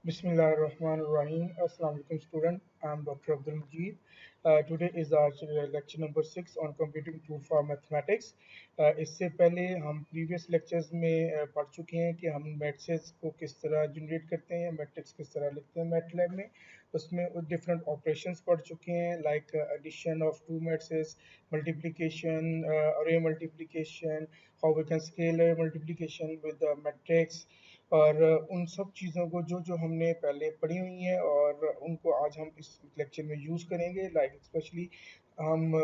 Bismillahirrahmanirrahim. Assalamu alaikum student. I am Dr. Abdul Majid. Today is our lecture number 6 on computing tool for mathematics. इससे पहले हम previous lectures में पढ़ चुके हैं कि हम मैट्रिक्स को किस तरह जनरेट करते हैं, मैट्रिक्स किस तरह लिखते हैं मैटलैब में. उसमें different operations पढ़ चुके हैं like addition of two matrices, multiplication, array multiplication, how we can scale array multiplication with the matrix. और उन सब चीज़ों को जो जो हमने पहले पढ़ी हुई हैं और उनको आज हम इस लेक्चर में यूज़ करेंगे लाइक स्पेशली हम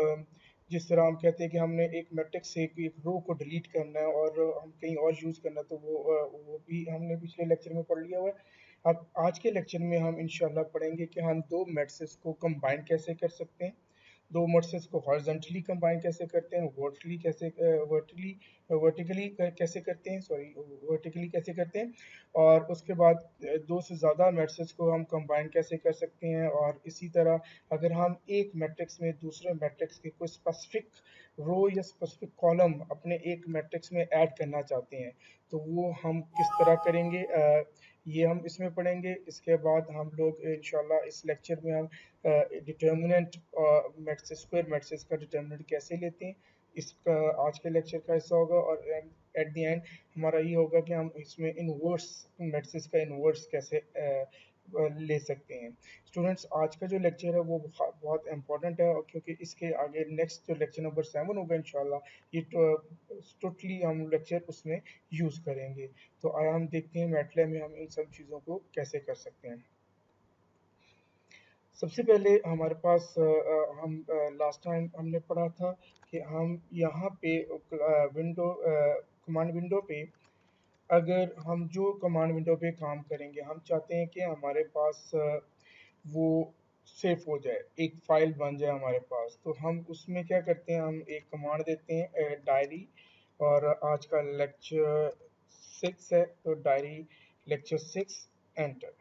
जिस तरह हम कहते हैं कि हमने एक मैट्रिक्स से एक रो को डिलीट करना है और हम कहीं और यूज़ करना है तो वो भी हमने पिछले लेक्चर में पढ़ लिया हुआ है. अब आज के लेक्चर में हम इंशाल्लाह पढ़ेंगे कि हम दो मैट्रिसेस को कंबाइन कैसे कर सकते हैं, दो मर्सेस को हॉरिजॉन्टली कंबाइन कैसे करते हैं, वर्टिकली कैसे करते हैं, वर्टिकली कैसे करते हैं, और उसके बाद दो से ज़्यादा मैट्रिसेस को हम कंबाइन कैसे कर सकते हैं. और इसी तरह अगर हम एक मैट्रिक्स में दूसरे मैट्रिक्स के कोई स्पेसिफिक रो या स्पेसिफिक कॉलम अपने एक मैट्रिक्स में ऐड करना चाहते हैं तो वो हम किस तरह करेंगे, ये हम इसमें पढ़ेंगे. इसके बाद हम लोग इंशाल्लाह इस लेक्चर में हम डिटर्मिनेंट मैट्रिक्स स्क्वायर मैट्रिक्स का डिटर्मिनेंट कैसे लेते हैं इसका आज के लेक्चर का हिस्सा होगा. और एट द एंड हमारा ये होगा कि हम इसमें इनवर्स मैट्रिक्स का इनवर्स कैसे ले सकते हैं. स्टूडेंट्स, आज का जो लेक्चर है वो बहुत इंपॉर्टेंट है और क्योंकि इसके आगे नेक्स्ट जो लेक्चर नंबर 7 होगा इंशाल्लाह ये टोटली हम लेक्चर उसमें यूज़ करेंगे. तो आइए हम देखते हैं मैटलैब में हम इन सब चीज़ों को कैसे कर सकते हैं. सबसे पहले हमारे पास हम लास्ट टाइम हमने पढ़ा था कि हम यहाँ पे विंडो कमांड विंडो पे अगर हम जो कमांड विंडो पे काम करेंगे हम चाहते हैं कि हमारे पास वो सेव हो जाए, एक फाइल बन जाए हमारे पास. तो हम उसमें क्या करते हैं, हम एक कमांड देते हैं डायरी. और आज का लेक्चर 6 है तो डायरी लेक्चर 6 एंटर.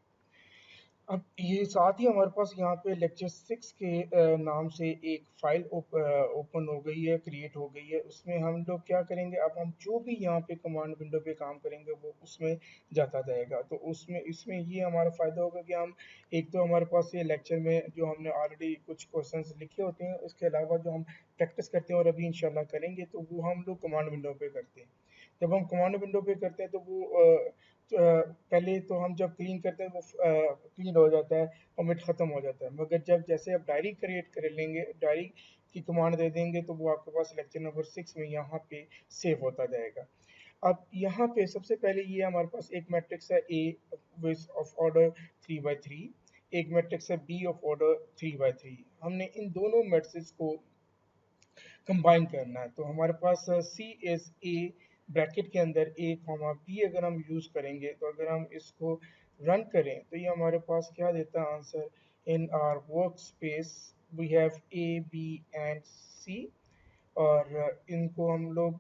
अब ये साथ ही हमारे पास यहाँ पे लेक्चर 6 के नाम से एक फाइल ओपन हो गई है, क्रिएट हो गई है. उसमें हम लोग क्या करेंगे, अब हम जो भी यहाँ पे कमांड विंडो पे काम करेंगे वो उसमें जाता जाएगा. तो उसमें इसमें ये हमारा फ़ायदा होगा कि हम एक तो हमारे पास ये लेक्चर में जो हमने ऑलरेडी कुछ क्वेश्चंस लिखे होते हैं उसके अलावा जो हम प्रैक्टिस करते हैं और अभी इंशाल्लाह करेंगे तो वो हम लोग कमांड विंडो पे करते हैं. जब हम कमांड विंडो पे करते हैं तो पहले तो हम जब क्लीन करते हैं वो क्लीन हो जाता है, कमिट ख़त्म हो जाता है. मगर जब जैसे आप डायरी क्रिएट कर लेंगे, डायरी की कमांड दे देंगे तो वो आपके पास लेक्चर नंबर 6 में यहाँ पे सेव होता जाएगा. अब यहाँ पे सबसे पहले ये हमारे पास एक मैट्रिक्स है ए विच ऑफ ऑर्डर 3 by 3, एक मैट्रिक्स है बी ऑफ ऑर्डर 3 by 3. हमने इन दोनों मैट्रिक्स को कंबाइन करना है. तो हमारे पास सी एस ए ब्रैकेट के अंदर ए कॉमा बी अगर हम यूज़ करेंगे तो अगर हम इसको रन करें तो ये हमारे पास क्या देता है answer, in our work space we have A B and C. और इनको हम लोग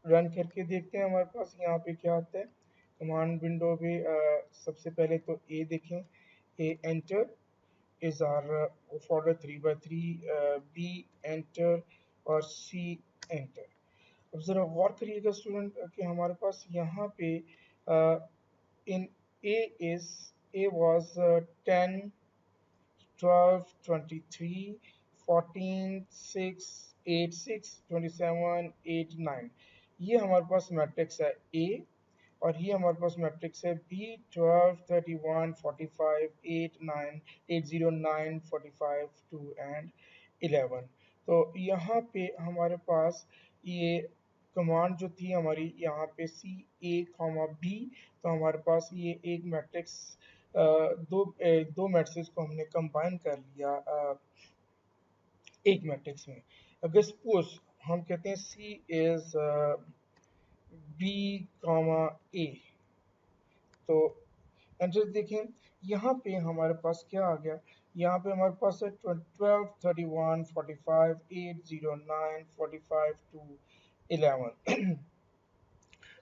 रन करके देखते हैं हमारे पास यहाँ पे क्या आता है. कमांड विंडो पे सबसे पहले तो ए देखें, ए enter is our order 3 by 3, B enter और C enter. अब ज़रा गौर करिएगा स्टूडेंट कि हमारे पास यहाँ पे इन A is A was 10 12 23 14 6 8 6 27 8 9. ये हमारे पास मैट्रिक्स है A. और ये हमारे पास मैट्रिक्स है बी 12 31 45 8 9 8 0 9 45 2 एंड 11. तो यहाँ पे हमारे पास ये कमांड जो थी हमारी यहाँ पे सी ए कॉमा बी, तो हमारे पास ये एक मैट्रिक्स दो मैट्रिक्स को हमने कंबाइन कर लिया एक मैट्रिक्स में. अगर सपोज हम कहते हैं सी इज बी कॉमा ए, तो एंटर देखें. यहाँ पे हमारे पास क्या आ गया, यहाँ पे हमारे पास है 12 31 45 8 0 9 45 2 11.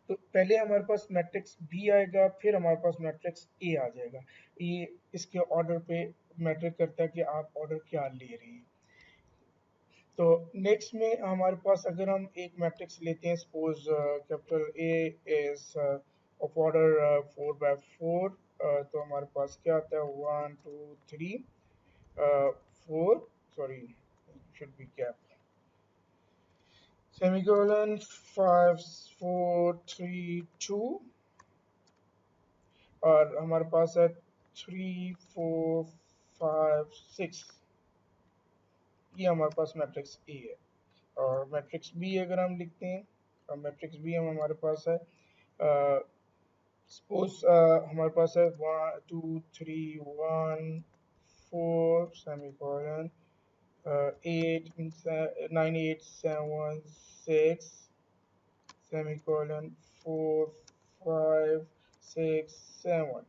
तो पहले हमारे पास मैट्रिक्स बी आएगा फिर हमारे पास मैट्रिक्स ए आ जाएगा. ये इसके ऑर्डर पे मैटर करता है कि आप ऑर्डर क्या ले रहे हैं. तो नेक्स्ट में हमारे पास अगर हम एक मैट्रिक्स लेते हैं, suppose capital A is of order 4 by 4, तो हमारे पास क्या आता है 1 2 3 4 sorry should be cap semicolon 5 4 3 2 और हमारे पास है 3 4 5 6 ये हमारे पास मैट्रिक्स ए है। और मैट्रिक्स बी अगर हम लिखते हैं और मैट्रिक्स बी हम हमारे पास है सपोज हमारे पास है 1 2 3 1 4 सेमीकोलन 8 9 8 7 6 सेमीकोलन 4 5 6 7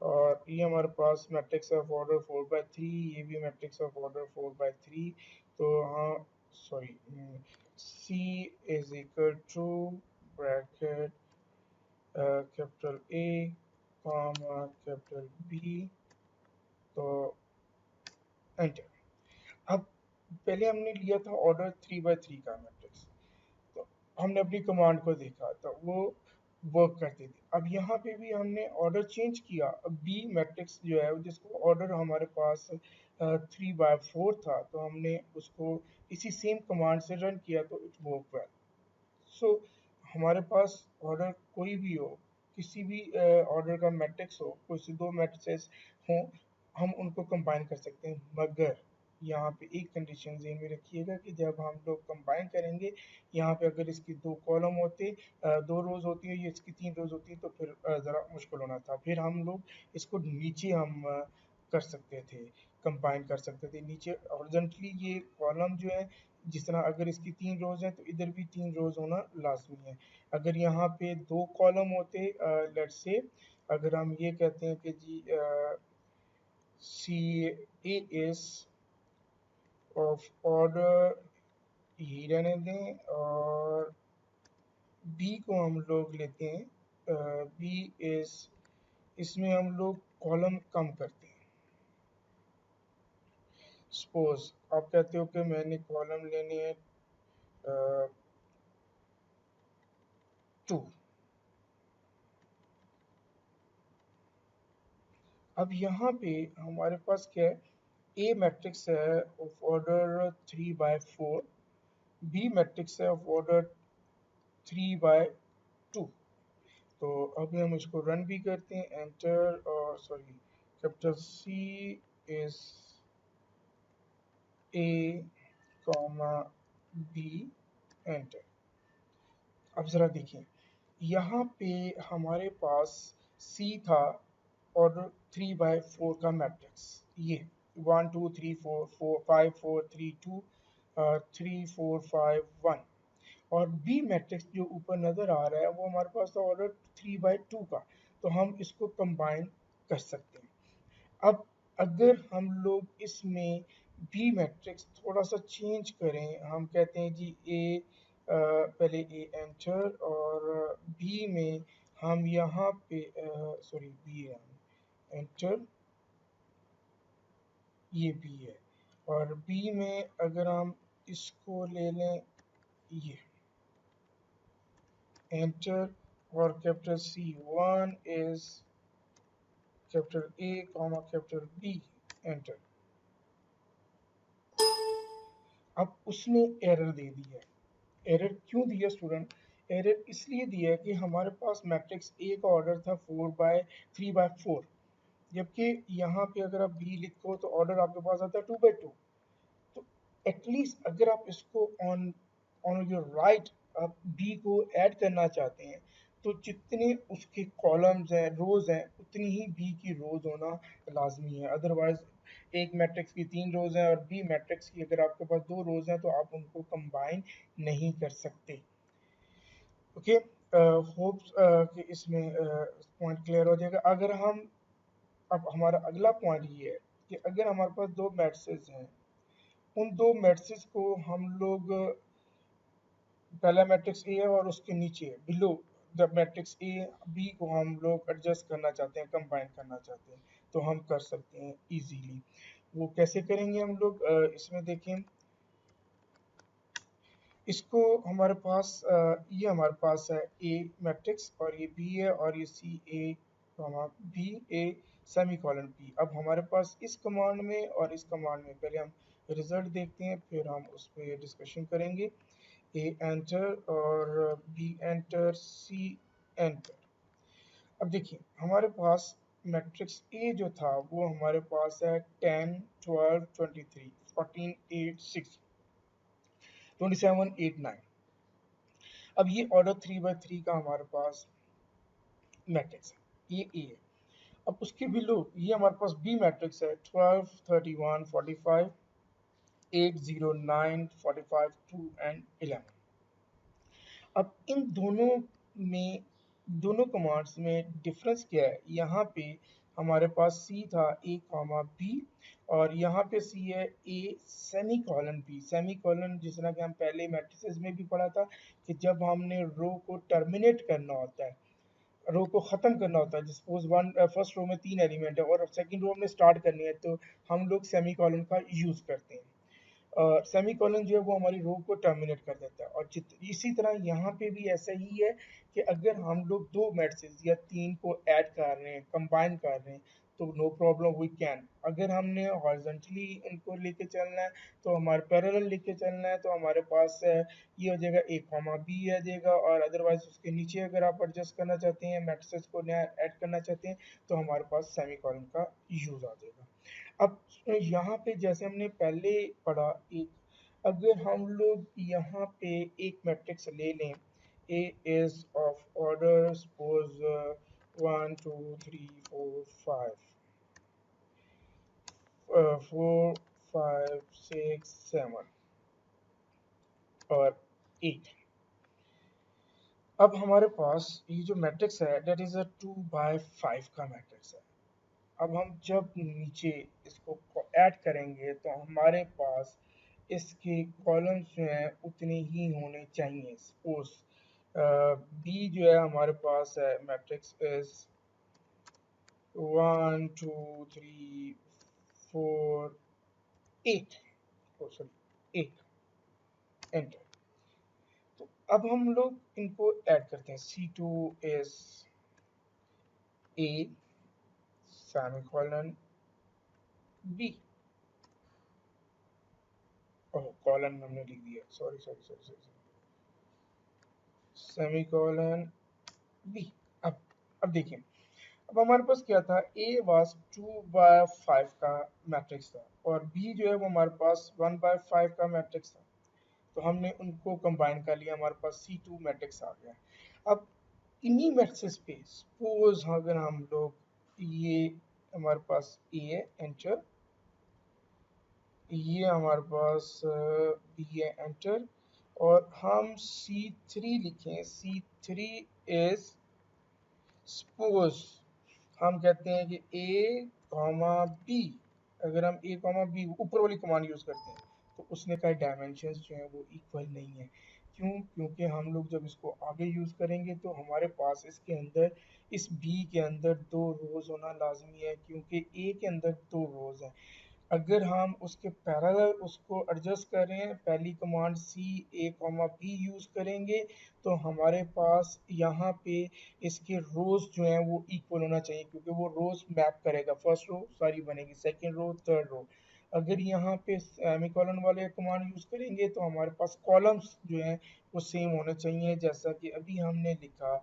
और ये हमारे पास मैट्रिक्स ऑफ ऑर्डर 4/3 ये भी मैट्रिक्स ऑफ ऑर्डर 4/3 तो हाँ sorry C is equal to bracket capital A comma capital B तो एंटर। अब पहले हमने लिया था ऑर्डर 3/3 का मैट्रिक्स तो हमने अपनी कमांड को देखा तो वो वर्क करती थी। अब यहाँ पे भी हमने ऑर्डर चेंज किया। अब बी मैट्रिक्स जो है जिसको ऑर्डर हमारे पास 3/4 था तो हमने उसको इसी सेम कमांड से रन किया तो इट वर्क वेल। सो हमारे पास ऑर्डर कोई भी हो किसी भी ऑर्डर का मैट्रिक्स हो कोई से दो मैट्रिसेस हों हम उनको कंबाइन कर सकते हैं मगर यहाँ पे एक कंडीशन ध्यान में रखिएगा कि जब हम लोग कंबाइन करेंगे यहाँ पे अगर इसकी दो कॉलम होते दो रोज होती है ये इसकी तीन रोज होती है तो फिर ज़रा मुश्किल होना था फिर हम लोग इसको नीचे हम कर सकते थे कंबाइन कर सकते थे नीचे हॉरिजॉन्टली ये कॉलम जो है जिस तरह अगर इसकी तीन रोज हैं तो इधर भी तीन रोज होना लाजमी है। अगर यहाँ पे दो कॉलम होते लेट्स से अगर हम ये कहते हैं कि जी सी ए इज ऑफ ऑर्डर ही रहने दें और बी को हम लोग लेते हैं बी इज इसमें हम लोग कॉलम कम करते हैं। सपोज आप कहते हो कि मैंने कॉलम लेने हैं 2 अब यहाँ पे हमारे पास क्या है ए मैट्रिक्स है ऑफ ऑर्डर 3/4 बी मैट्रिक्स है ऑफ ऑर्डर 3/2 तो अभी हम इसको रन भी करते हैं एंटर और sorry capital C is A comma B enter. अब जरा देखिए यहाँ पे हमारे पास सी था ऑर्डर 3/4 का मैट्रिक्स ये 1 2 3 4 4 5 4 3 2 3 4 5 1 और बी मैट्रिक्स जो ऊपर नजर आ रहा है वो हमारे पास था ऑर्डर 3/2 का तो हम इसको कंबाइन कर सकते हैं। अब अगर हम लोग इसमें बी मैट्रिक्स थोड़ा सा चेंज करें हम कहते हैं जी ए पहले ए एंटर और बी में हम यहाँ पे सॉरी बी है एंटर ये बी है और बी में अगर हम इसको ले लें ये एंटर और capital C 1 is capital A comma capital B enter. अब उसने एरर दे दी है। एरर क्यों दिया स्टूडेंट एरर इसलिए दिया है कि हमारे पास मैट्रिक्स ए का ऑर्डर था 3/4 जबकि यहाँ पे अगर आप बी लिखो तो ऑर्डर आपके पास आता है 2/2 तो एटलीस्ट अगर आप इसको ऑन ऑन योर राइट आप बी को ऐड करना चाहते हैं तो जितने उसके कॉलम्स हैं रोज हैं उतनी ही बी की रोज होना लाजमी है। अदरवाइज एक मैट्रिक्स की तीन रोज हैं और बी मैट्रिक्स की अगर आपके पास दो रोज हैं तो आप उनको कंबाइन नहीं कर सकते। ओके होप कि इसमें पॉइंट क्लियर हो जाएगा। अगर हम अब हमारा अगला पॉइंट ये है कि अगर हमारे पास दो मैट्रिसेस हैं उन दो मैट्रिसेस को हम लोग पहला मैट्रिक्स ए है और उसके नीचे below the matrix A B को हम लोग एडजस्ट करना चाहते हैं कंबाइन करना चाहते हैं तो हम कर सकते हैं इजीली। वो कैसे करेंगे हम लोग इसमें देखें इसको हमारे पास ये हमारे पास है ए मैट्रिक्स और ये बी है और ये C A comma B A semicolon P. अब हमारे पास इस कमांड में और इस कमांड में पहले हम रिजल्ट देखते हैं, फिर हम उस पर डिस्कशन करेंगे। ए एंटर और बी एंटर, सी एंटर। अब देखिए हमारे पास मैट्रिक्स ए जो था वो हमारे पास है 10 12 23 14 8 6 27 8 9। अब ये ऑर्डर 3 by 3 का हमारे पास मैट्रिक्स है, ये ए है। अब उसके बिलो ये हमारे पास बी मैट्रिक्स है 12 31 45 8 0 9 45 2 एंड 11। अब इन दोनों में, दोनों कमांड्स में डिफरेंस क्या है? यहाँ पे हमारे पास सी था ए कॉमा बी, और यहाँ पे सी है A semicolon B. Semicolon जिस तरह कि हम पहले मैट्रिसेस में भी पढ़ा था कि जब हमने रो को टर्मिनेट करना होता है, रो को ख़त्म करना होता है, सपोज वन फर्स्ट रो में 3 एलिमेंट है और सेकंड रो हमने स्टार्ट करनी है, तो हम लोग सेमी कॉलन का यूज़ करते हैं। सेमी कॉलन जो है वो हमारी रो को टर्मिनेट कर देता है। और इसी तरह यहाँ पे भी ऐसा ही है कि अगर हम लोग दो मैट्रिक्स या तीन को ऐड कर रहे हैं, कंबाइन कर रहे हैं, तो नो प्रॉब्लम वी कैन। अगर हमने हॉरिजॉन्टली इनको लेके चलना है, तो हमारे पैरेलल लेके चलना है, तो हमारे पास ये हो जाएगा ए कॉमा बी आ जाएगा। और अदरवाइज उसके नीचे अगर आप एडजस्ट करना चाहते हैं, मैट्रिक्स को नया ऐड करना चाहते हैं, तो हमारे पास सेमी कॉलन का यूज़ आ जाएगा। अब यहाँ पे जैसे हमने पहले पढ़ा, एक अगर हम लोग यहाँ पे एक मैट्रिक्स ले लें, ए इज ऑफ ऑर्डर सपोज 1 2 3 4 5 4 5 6 7 और 8। अब हमारे पास ये जो मैट्रिक्स है डेट इज अ 2 by 5 का मैट्रिक्स है। अब हम जब नीचे इसको ऐड करेंगे तो हमारे पास इसके कॉलम्स जो हैं उतने ही होने चाहिए। सपोज बी जो है हमारे पास है मैट्रिक्स इज 1 2 3 4 8, सॉरी 8 एंटर। तो अब हम लोग इनको ऐड करते हैं। C2 is A semicolon B, oh colon हमने लिख दिया, sorry sorry sorry sorry, semicolon B. अब देखिए, अब हमारे पास क्या था, ए वाज 2 by 5 का मैट्रिक्स था और बी जो है वो हमारे पास 1 by 5 का मैट्रिक्स था। तो हमने उनको कंबाइन कर लिया, हमारे पास C2 मैट्रिक्स आ गया। अब इन्हीं मैट्रिक्स पे सपोज अगर हम लोग ये हमारे पास ए है एंटर, ये हमारे पास बी है एंटर, और हम C3 लिखें। C3 इज सपोज हम कहते हैं कि ए कॉमा बी। अगर हम ए कॉमा बी ऊपर वाली कमांड यूज़ करते हैं तो उसने का डायमेंशंस जो है वो इक्वल नहीं है। क्यों? क्योंकि हम लोग जब इसको आगे यूज़ करेंगे तो हमारे पास इसके अंदर, इस बी के अंदर 2 रोज़ होना लाजमी है, क्योंकि ए के अंदर 2 रोज़ हैं। अगर हम उसके पैरेलल उसको एडजस्ट कर रहे हैं, पहली command C A comma B use करेंगे, तो हमारे पास यहाँ पे इसके रोज जो हैं वो इक्वल होना चाहिए, क्योंकि वो रोज मैप करेगा। फर्स्ट रो सारी बनेगी, सेकंड रो, थर्ड रो। अगर यहाँ पे सेमीकोलन वाले कमांड यूज़ करेंगे तो हमारे पास कॉलम्स जो हैं वो सेम होने चाहिए, जैसा कि अभी हमने लिखा।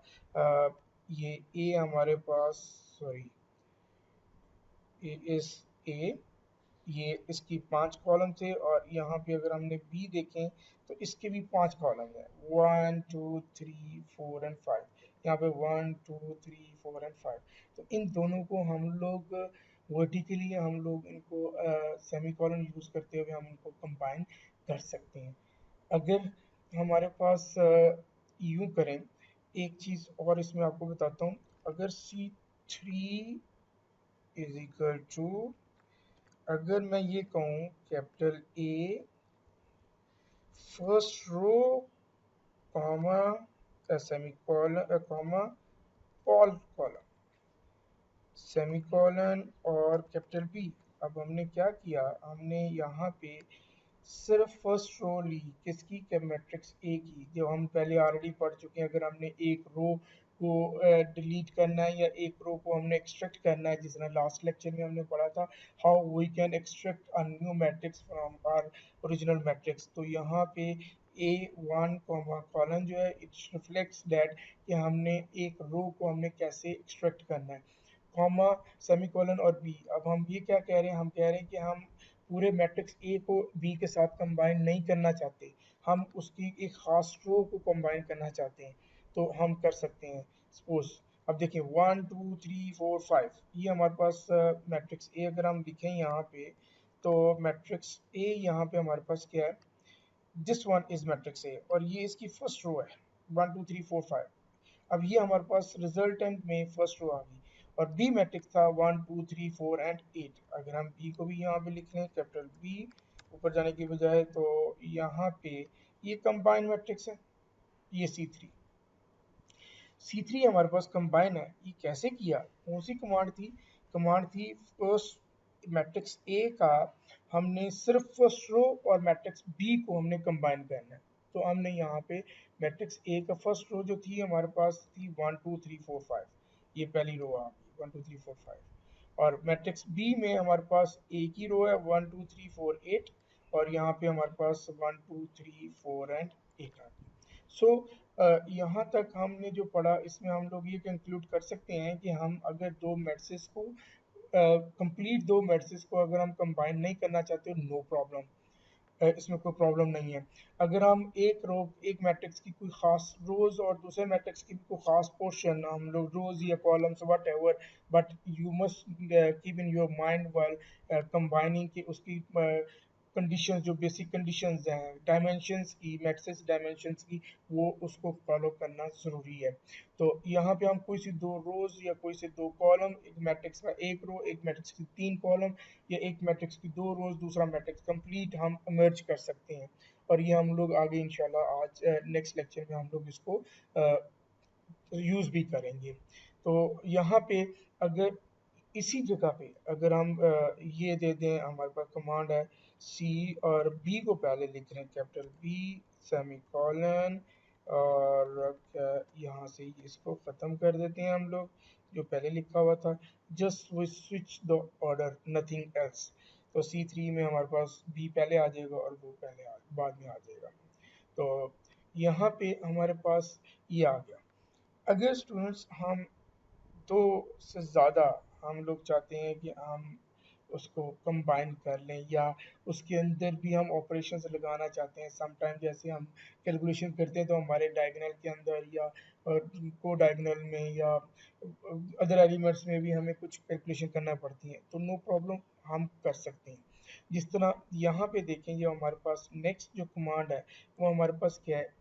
ये ए हमारे पास, सॉरी ए इस ए, ये इसकी 5 कॉलम थे, और यहाँ पे अगर हमने बी देखें तो इसके भी 5 कॉलम हैं, 1 2 3 4 एंड 5। यहाँ पे 1 2 3 4 एंड 5। तो इन दोनों को हम लोग वर्टिकली हम लोग इनको सेमी कॉलन यूज़ करते हुए हम इनको कंबाइन कर सकते हैं। अगर हमारे पास यूँ करें, एक चीज़ और इसमें आपको बताता हूँ। अगर C3 इज इक्वल टू, अगर मैं ये कहूँ capital A first row comma semicolon comma col column semicolon और कैपिटल बी। अब हमने क्या किया, हमने यहाँ पे सिर्फ फर्स्ट रो ली, किसकी? के मैट्रिक्स ए की, जो हम पहले ऑलरेडी पढ़ चुके हैं। अगर हमने एक रो को डिलीट करना है या एक रो को हमने एक्सट्रैक्ट करना है, जिस तरह लास्ट लेक्चर में हमने पढ़ा था how we can extract a new matrix from our original matrix. तो यहाँ पे A1 कॉलन जो है इट रिफ्लेक्ट्स दैट कि हमने एक रो को हमने कैसे एक्सट्रैक्ट करना है, कॉमा सेमीकोलन और बी। अब हम ये क्या कह रहे हैं, हम कह रहे हैं कि हम पूरे मैट्रिक्स ए को बी के साथ कंबाइन नहीं करना चाहते, हम उसकी एक खास रो को कंबाइन करना चाहते हैं, तो हम कर सकते हैं। सपोज अब देखिए 1 2 3 4 5 ये हमारे पास मैट्रिक्स ए अगर हम लिखें यहाँ पे, तो मैट्रिक्स ए यहाँ पे हमारे पास क्या है, this one is matrix A और ये इसकी फर्स्ट रो है 1 2 3 4 5। अब ये हमारे पास रिजल्टेंट में फर्स्ट रो आ गई और बी मैट्रिक्स था 1 2 3 4 एंड 8। अगर हम बी को भी यहाँ पे लिख लें कैपिटल बी ऊपर जाने की बजाय, तो यहाँ पे ये कंबाइन मैट्रिक्स है, ये C3 हमारे पास कंबाइन है। ये कैसे किया, कौन सी कमांड थी फर्स्ट मैट्रिक्स ए का हमने सिर्फ फर्स्ट रो और मैट्रिक्स बी को हमने कंबाइन करना है। तो हमने यहाँ पे मैट्रिक्स ए का फर्स्ट रो जो थी हमारे पास थी 1 2 3 4 5, ये पहली रो आ गई 1 2 3 4 5। और मैट्रिक्स बी में हमारे पास एक ही रो है 1 2 3 4 8 और यहाँ पे हमारे पास 1 2 3 4 एंड 8 आ गई। सो यहाँ तक हमने जो पढ़ा इसमें हम लोग ये कंक्लूड कर सकते हैं कि हम अगर दो मैट्रिक्स को कंप्लीट दो मैट्रिक्स को अगर हम कंबाइन नहीं करना चाहते नो प्रॉब्लम, इसमें कोई प्रॉब्लम नहीं है। अगर हम एक मैट्रिक्स की कोई खास रोज और दूसरे मैट्रिक्स की कोई खास पोर्शन हम लोग रोज या columns what ever, but you must keep in your mind while combining कि उसकी कंडीशन जो बेसिक कंडीशंस हैं डायमेंशंस की, मैट्रिक्स डायमेंशंस की, वो उसको फॉलो करना ज़रूरी है। तो यहाँ पे हम कोई सी दो रोज या कोई से दो कॉलम, एक मैट्रिक्स का एक रो एक मैट्रिक्स की तीन कॉलम या एक मैट्रिक्स की दो रोज दूसरा मैट्रिक्स कंप्लीट हम मर्ज कर सकते हैं। और ये हम लोग आगे इंशाल्लाह आज नेक्स्ट लेक्चर में हम लोग इसको यूज़ भी करेंगे। तो यहाँ पे अगर इसी जगह पे अगर हम ये दे दें, हमारे पास कमांड है सी और बी को पहले लिख रहे हैं कैपिटल बी सेमी कॉलन और यहाँ से इसको ख़त्म कर देते हैं हम लोग जो पहले लिखा हुआ था, just we switch the order nothing else. तो C3 में हमारे पास बी पहले आ जाएगा और वो बाद में आ जाएगा। तो यहाँ पे हमारे पास ये आ गया। अगर स्टूडेंट्स हम दो से ज़्यादा हम लोग चाहते हैं कि हम उसको कंबाइन कर लें या उसके अंदर भी हम ऑपरेशंस लगाना चाहते हैं, समटाइम जैसे हम कैलकुलेशन करते हैं तो हमारे डायगोनल के अंदर या को डायगोनल में या अदर एलिमेंट्स में भी हमें कुछ कैलकुलेशन करना पड़ती है, तो नो प्रॉब्लम हम कर सकते हैं। जिस तरह यहाँ पे देखेंगे हमारे पास नेक्स्ट जो कमांड है वो हमारे पास क्या है,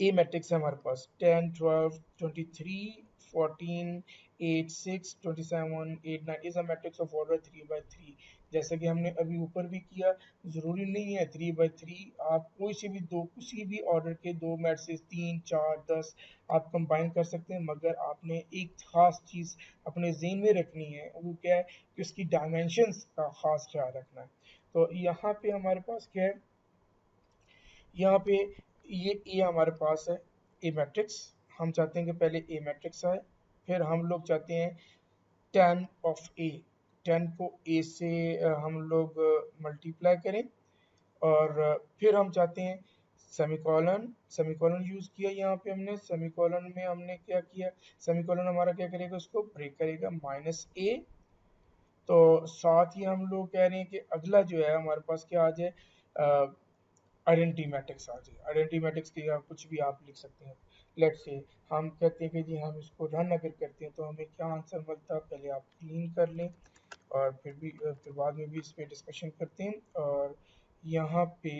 ए मैट्रिक्स है हमारे पास 10 12 23 14 8 6 27 8 9 is a matrix of order 3 by 3। जैसा कि हमने अभी ऊपर भी किया, ज़रूरी नहीं है 3 by 3, आप कोई से भी दो किसी भी ऑर्डर के दो मैट्रिक्स 3 4 10 आप कंबाइन कर सकते हैं, मगर आपने एक खास चीज़ अपने जेन में रखनी है, वो क्या है कि उसकी डायमेंशंस का खास ख्याल रखना है। तो यहाँ पे हमारे पास क्या है, यहाँ पे ये ए हमारे पास है ए मैट्रिक्स, हम चाहते हैं कि पहले ए मैट्रिक्स आए, फिर हम लोग चाहते हैं 10 ऑफ ए, 10 को ए से हम लोग मल्टीप्लाई करें और फिर हम चाहते हैं सेमीकोलन, सेमीकोलन यूज़ किया यहाँ पे हमने, सेमीकोलन में हमने क्या किया, सेमीकोलन हमारा क्या करेगा, उसको ब्रेक करेगा -a। तो साथ ही हम लोग कह रहे हैं कि अगला जो है हमारे पास क्या आ जाए, आइडेंटिटी मैट्रिक्स आ जाए। आइडेंटिटी मैट्रिक्स की आप कुछ भी आप लिख सकते हैं। लेट्स से हम कहते हैं कि जी हम इसको रन अगर करते हैं तो हमें क्या आंसर मिलता है, पहले आप क्लीन कर लें और फिर बाद में भी इस पर डिस्कशन करते हैं। और यहाँ पे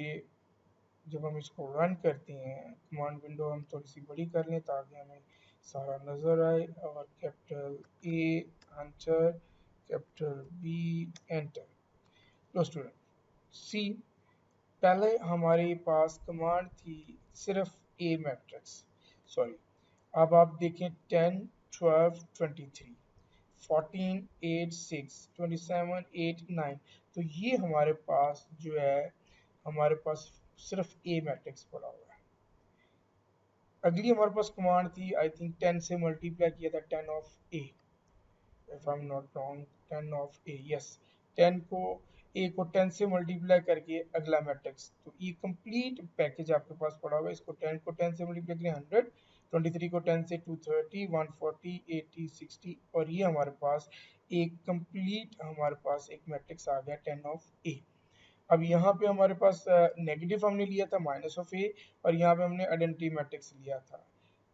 जब हम इसको रन करते हैं, कमांड विंडो हम थोड़ी सी बड़ी कर लें ताकि हमें सारा नज़र आए, और capital A enter, capital B enter. लो स्टूडेंट सी, पहले हमारे पास कमांड थी सिर्फ ए मैट्रिक्स, सॉरी, अब आप देखें 10 12 23 14 8 6 27 8 9, तो ये हमारे पास जो है हमारे पास सिर्फ ए मैट्रिक्स पड़ा हुआ है। अगली हमारे पास कमांड थी, आई थिंक 10 से मल्टीप्लाई किया था, 10 of A, if I am not wrong, 10 of A, yes, 10 को ए को 10 से मल्टीप्लाई करके अगला मैट्रिक्स, तो ये कंप्लीट पैकेज आपके पास पड़ा हुआ है। इसको 10 को 10 से मल्टीप्लाई करें 100, 23 को 10 से 230, 140, 80, 60, और ये हमारे पास एक कंप्लीट हमारे पास एक मैट्रिक्स आ गया 10 ऑफ ए। अब यहाँ पे हमारे पास नेगेटिव हमने लिया था माइनस ऑफ ए, और यहाँ पे हमने आइडेंटिटी मैट्रिक्स लिया था।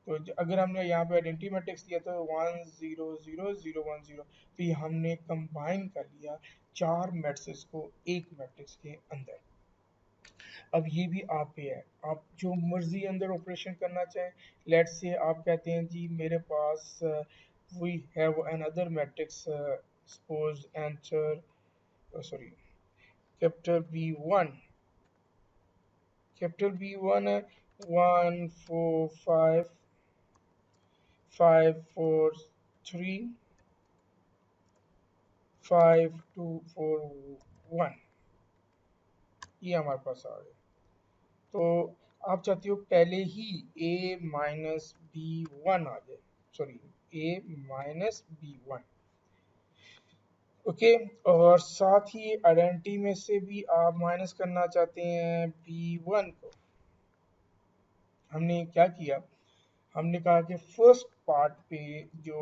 तो अगर हमने यहाँ पे आइडेंटिटी मैट्रिक्स लिया तो 1 0 0 0 1 0, तो ये हमने कंबाइन कर लिया चार मैट्रिक्स को एक मैट्रिक्स के अंदर। अब ये भी आप पे है, आप जो मर्जी अंदर ऑपरेशन करना चाहें। लेट्स से आप कहते हैं जी मेरे पास we have another matrix, suppose answer, sorry, capital B1, capital B1 है 1 4 5 5 4 3 5 2 4 1, ये हमारे पास आ गया। तो आप चाहते हो पहले ही a माइनस B1 आ जाए, sorry, a minus B1, okay. और साथ ही आइडेंटिटी में से भी आप माइनस करना चाहते हैं B1 को। हमने क्या किया, हमने कहा कि फर्स्ट पार्ट पे जो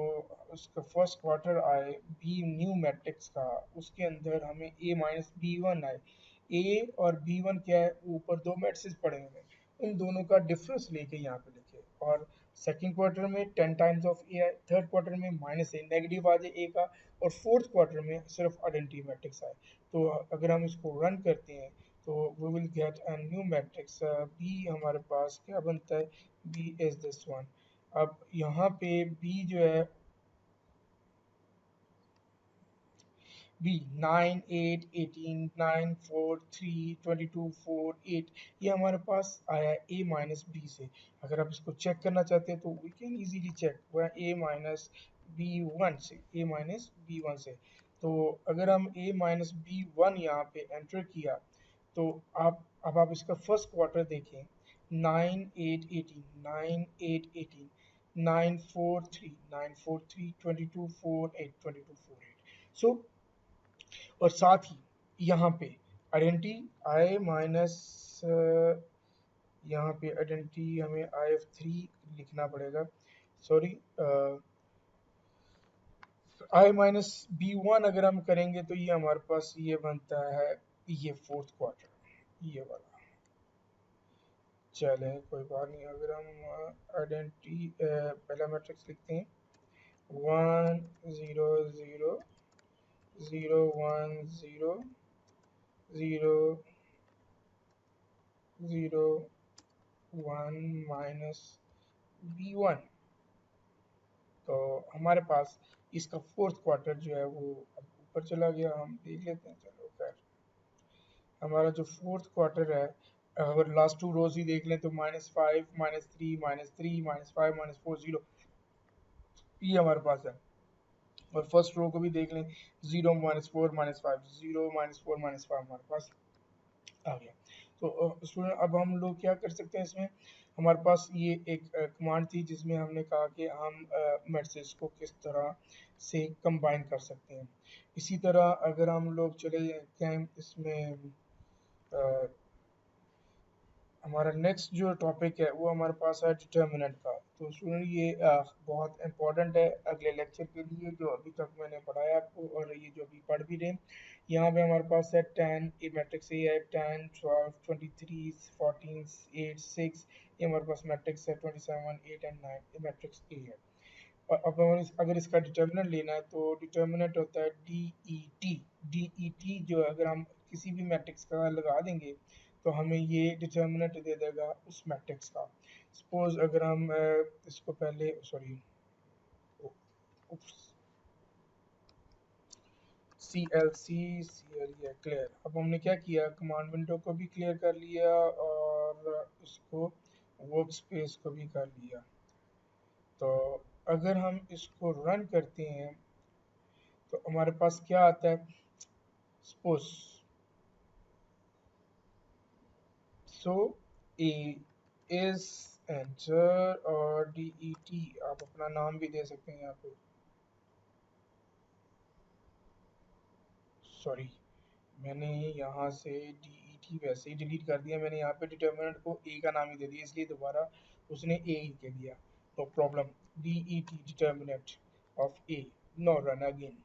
उसका फर्स्ट क्वार्टर आए बी न्यू मैट्रिक्स का, उसके अंदर हमें ए माइनस बी वन आए। ए और बी वन क्या है, ऊपर दो मैट्रिक्स पड़े हुए हैं, उन दोनों का डिफरेंस लेके यहाँ पे लिखे, और सेकंड क्वार्टर में 10 टाइम्स ऑफ ए आए, थर्ड क्वार्टर में माइनस ए नेगेटिव आ जाए ए का, और फोर्थ क्वार्टर में सिर्फ आइडेंटिटी मैट्रिक्स आए। तो अगर हम इसको रन करते हैं तो we will get a new matrix, B हमारे पास क्या बनता है, बी इज दिस वन। अब यहाँ पे बी जो है बी 9 8 18 9 4 3 22 4 8, ये हमारे पास आया है ए माइनस बी से। अगर आप इसको चेक करना चाहते हैं तो वी कैन इजीली चेक, वह ए माइनस बी वन से, ए माइनस बी वन से। तो अगर हम ए माइनस बी वन यहाँ पे एंटर किया तो आप अब आप इसका फर्स्ट क्वार्टर देखें, 9 8 18 9 8 18 9 4 3 9 4 3 22 4 8 22 4 8। सो और साथ ही यहाँ पे आइडेंटिटी आई माइनस, यहाँ पे आइडेंटिटी हमें आई एफ थ्री लिखना पड़ेगा, सॉरी, आई माइनस बी वन अगर हम करेंगे तो ये हमारे पास ये बनता है, ये फोर्थ क्वार्टर, ये वाला। चले कोई बात नहीं, अगर हम आइडेंटिटी पहला मैट्रिक्स लिखते हैं 1 0 0 0 1 0 0 0 1 माइनस B1, तो हमारे पास इसका फोर्थ क्वार्टर जो है वो अब ऊपर चला गया, हम देख लेते हैं। चलो खैर, हमारा जो फोर्थ क्वार्टर है, अगर लास्ट टू रोज ही देख लें तो -5 -3 -3 -5 -4 0, ये हमारे पास है। और फर्स्ट रो को भी देख लें, 0 -4 -5 0 -4 -5 हमारे पास आ गया। तो स्टूडेंट अब हम लोग क्या कर सकते हैं इसमें, हमारे पास ये एक कमांड थी जिसमें हमने कहा कि हम मैट्रिक्स को किस तरह से कंबाइन कर सकते हैं। इसी तरह अगर हम लोग चले जाएं इसमें, हमारा नेक्स्ट जो टॉपिक है वो हमारे पास है डिटर्मिनेंट का। तो स्टूडेंट ये बहुत इंपॉर्टेंट है अगले लेक्चर के लिए, जो अभी तक मैंने पढ़ाया आपको और ये जो अभी पढ़ भी रहे हैं। यहाँ पे हमारे पास है 10, ए मैट्रिक्स ए है 10 12 23 14 8 6, ये हमारे पास मैट्रिक्स है 27 8 एंड 9, ये मैट्रिक्स ए है। और अब अगर इसका डिटर्मिनेंट लेना है तो डिटर्मिनेंट होता है D E T. D E T जो है, अगर हम किसी भी मैट्रिक्स का लगा देंगे तो हमें ये डिटर्मिनेंट दे देगा उस मैट्रिक्स का। सपोज अगर हम इसको पहले, सॉरी, सी एल है क्लियर। अब हमने क्या किया, कमांड विंडो को भी क्लियर कर लिया और इसको वर्क स्पेस को भी कर लिया। तो अगर हम इसको रन करते हैं तो हमारे पास क्या आता है, suppose so A is enter और DET आप अपना नाम भी दे सकते हैं यहाँ पे, सॉरी मैंने यहाँ से DET वैसे ही डिलीट कर दिया, मैंने यहाँ पे डिटर्मिनेंट को ए का नाम ही दे दिया, इसलिए दोबारा उसने ए ही कह दिया, no problem. DET determinant of A, no run again.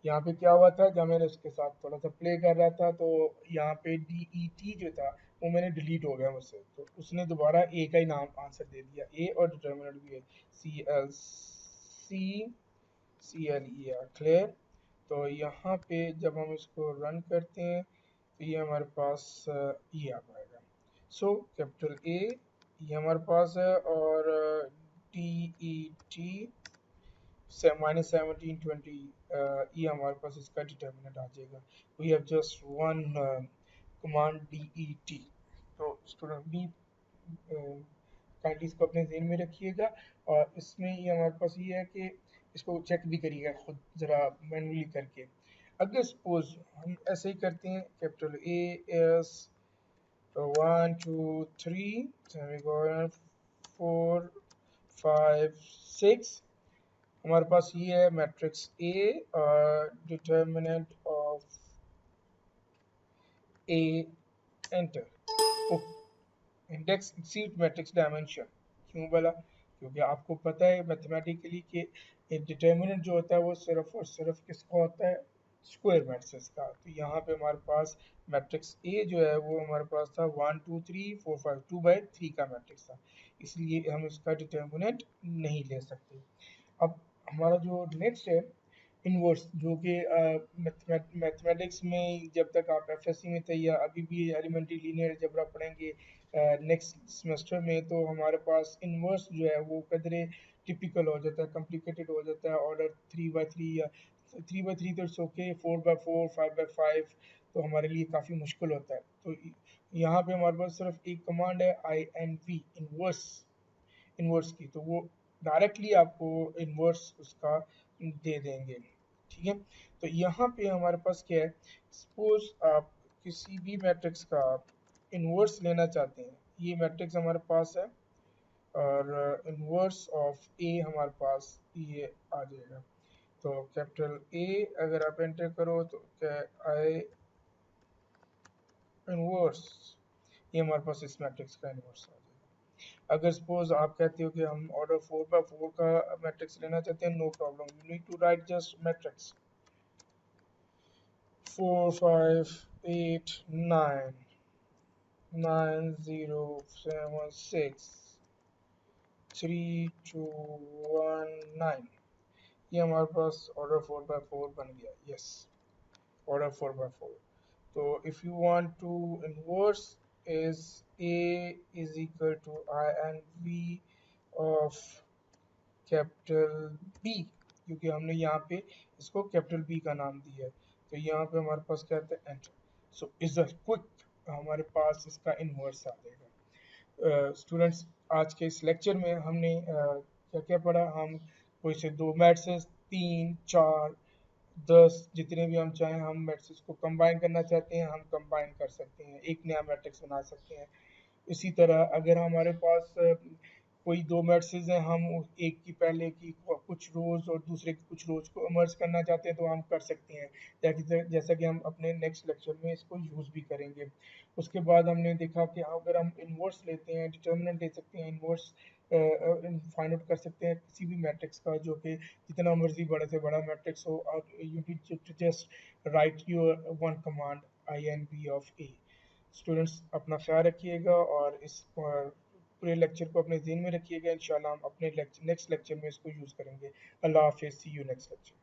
यहाँ पे क्या हुआ था, जब मैंने उसके साथ थोड़ा सा प्ले कर रहा था तो यहाँ पे DET जो था वो मैंने डिलीट हो गया मुझसे, तो उसने दोबारा ए का ही नाम आंसर दे दिया, ए और डिटर्मिनेंट भी है, CLER क्लियर। तो यहाँ पे जब हम इसको रन करते हैं तो ये हमारे पास ये आ पाएगा। सो कैपिटल ए ये हमारे पास है, और DET से -1720 ये हमारे पास इसका डिटर्मिनेंट आ जाएगा। We have just one command DET। तो स्टूडेंट बी काइंडली इसको अपने ज़हन में रखिएगा, और इसमें ये हमारे पास ये है कि इसको चेक भी करिएगा खुद ज़रा मैनुअली करके। अगर सपोज हम ऐसे ही करते हैं, कैपिटल AS 1 2 3 सेमीकोलन 4 5 6, हमारे पास ये है matrix A, determinant of A, enter. Index exceed matrix dimension, क्यों बोला, क्योंकि आपको पता है मैथमेटिकली कि डिटर्मिनेंट जो होता है वो सिर्फ और सिर्फ किसका होता है, स्क्वायर मैट्रिक्स का। तो यहाँ पे हमारे पास मैट्रिक्स ए जो है वो हमारे पास था 1 2 3 4 5 2/3 का मैट्रिक्स था, इसलिए हम इसका डिटर्मिनेंट नहीं ले सकते। अब हमारा जो नेक्स्ट है इनवर्स, जो कि मैथमेटिक्स में जब तक आप एफएससी में थे या अभी भी एलिमेंट्री लीनियर अलजेब्रा पढ़ेंगे नेक्स्ट सेमेस्टर में, तो हमारे पास इनवर्स जो है वो कदरे टिपिकल हो जाता है, कॉम्प्लिकेटेड हो जाता है, ऑर्डर 3/3 या 3/3 तो इट्स ओके, 4/4 5/5 तो हमारे लिए काफ़ी मुश्किल होता है। तो यहाँ पे हमारे पास सिर्फ एक कमांड है INV, इनवर्स, इन्वर्स की, तो वो डायरेक्टली आपको इन्वर्स उसका दे देंगे, ठीक है। तो यहाँ पे हमारे पास क्या है, सपोज आप किसी भी मैट्रिक्स का आप इन्वर्स लेना चाहते हैं, ये मैट्रिक्स हमारे पास है, और इन्वर्स ऑफ ए हमारे पास ये आ जाएगा। तो कैपिटल ए अगर आप एंटर करो तो क्या आई इन्वर्स, ये हमारे पास इस मैट्रिक्स का इन्वर्स आ जाएगा। अगर सपोज आप कहते हो कि हम ऑर्डर 4/4 का मैट्रिक्स लेना चाहते हैं, no problem, you need to write just matrix 4 5 8 9 9 0 7 6 3 2 1 9, ये हमारे पास ऑर्डर 4/4 बन गया, yes, order 4/4। So if you want to inverse is A is equal to INV of capital B, क्योंकि हमने यहाँ पे इसको कैपिटल B का नाम दिया है, तो यहाँ पे हमारे पास क्या आता है, enter. So is a quick, हमारे पास इसका इन्वर्स आ जाएगा। स्टूडेंट्स आज के इस लेक्चर में हमने क्या क्या पढ़ा, हम कोई से दो मैट्रिक्स 3 4 10 जितने भी हम चाहें, हम मैट्रिक्स को कंबाइन करना चाहते हैं, हम कंबाइन कर सकते हैं, एक नया मैट्रिक्स बना सकते हैं। इसी तरह अगर हमारे पास कोई दो मैट्रिक्स हैं, हम एक की पहले की कुछ रोज और दूसरे की कुछ रोज को मर्ज करना चाहते हैं तो हम कर सकते हैं, जैसा कि हम अपने नेक्स्ट लेक्चर में इसको यूज़ भी करेंगे। उसके बाद हमने देखा कि अगर हम इन्वर्स लेते हैं, डिटर्मिनेंट ले सकते हैं, इन्वर्स फाइंड आउट कर सकते हैं किसी भी मैट्रिक्स का, जो कि जितना मर्जी बड़े से बड़ा मैट्रिक्स हो, और you need to just write your one command INV of A. Students अपना ख्याल रखिएगा और इस पूरे लेक्चर को अपने ज़हन में रखिएगा, इंशाल्लाह हम अपने नेक्स्ट लेक्चर में इसको यूज़ करेंगे। अल्लाह हाफिज़, सी यू नेक्स्ट लेक्चर।